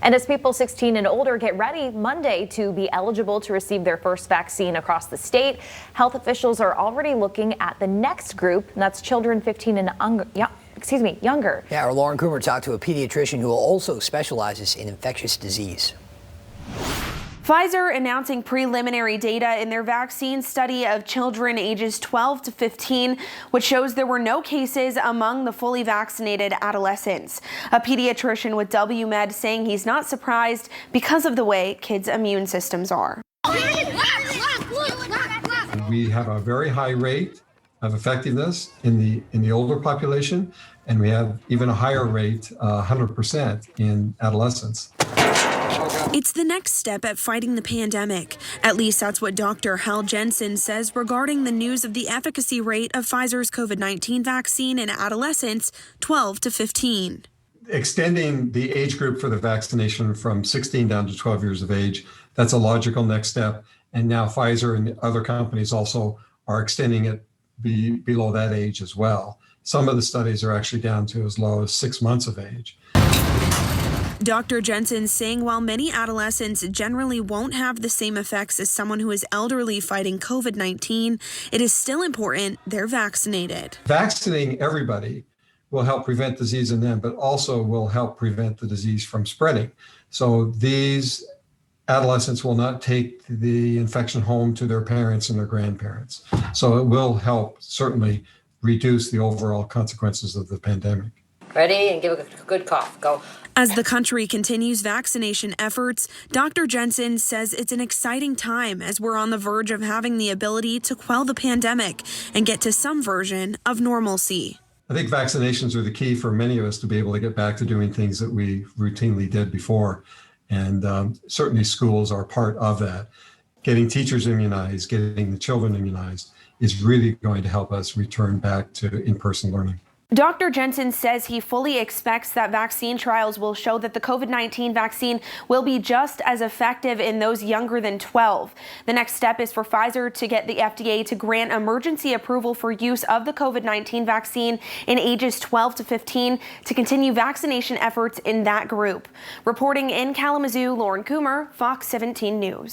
And as people 16 and older get ready Monday to be eligible to receive their first vaccine across the state, health officials are already looking at the next group, and that's children 15 and younger. Yeah, our Lauren Coomer talked to a pediatrician who also specializes in infectious disease. Pfizer announcing preliminary data in their vaccine study of children ages 12 to 15, which shows there were no cases among the fully vaccinated adolescents. A pediatrician with WMed saying he's not surprised because of the way kids' immune systems are. We have a very high rate of effectiveness in the older population, and we have even a higher rate, 100% in adolescents. It's the next step at fighting the pandemic. At least that's what Dr. Hal Jensen says regarding the news of the efficacy rate of Pfizer's COVID-19 vaccine in adolescents 12 to 15. Extending the age group for the vaccination from 16 down to 12 years of age, that's a logical next step. And now Pfizer and other companies also are extending it below that age as well. Some of the studies are actually down to as low as 6 months of age. Dr. Jensen saying while many adolescents generally won't have the same effects as someone who is elderly fighting COVID-19, it is still important they're vaccinated. Vaccinating everybody will help prevent disease in them, but also will help prevent the disease from spreading. So these adolescents will not take the infection home to their parents and their grandparents. So it will help certainly reduce the overall consequences of the pandemic. Ready? And give a good cough. Go. As the country continues vaccination efforts, Dr. Jensen says it's an exciting time as we're on the verge of having the ability to quell the pandemic and get to some version of normalcy. I think vaccinations are the key for many of us to be able to get back to doing things that we routinely did before. And certainly schools are part of that. Getting teachers immunized, getting the children immunized is really going to help us return back to in-person learning. Dr. Jensen says he fully expects that vaccine trials will show that the COVID-19 vaccine will be just as effective in those younger than 12. The next step is for Pfizer to get the FDA to grant emergency approval for use of the COVID-19 vaccine in ages 12 to 15 to continue vaccination efforts in that group. Reporting in Kalamazoo, Lauren Coomer, Fox 17 News.